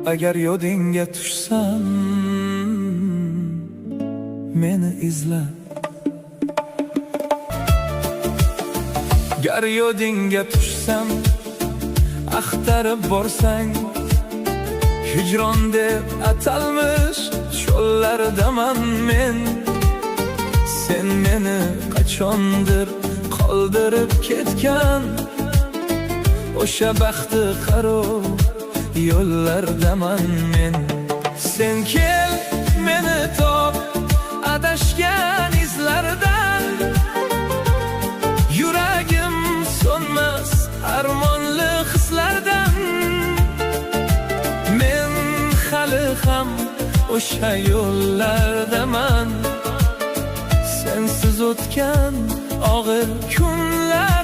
Agar yodingga tushsam, meni izla. Gar yodingga tushsam, axtarib borsang, hijron deb atalmish cho'llardaman men. Sen meni qachondir qoldirib ketgan o'sha baxti qaro yo'llardaman men. Sen kel, meni top adashgan izlardan. Yuragim so'nmas armonli hislardan. Men hali ham o'sha yo'llardaman. Sensiz o'tgan og'ir kunlar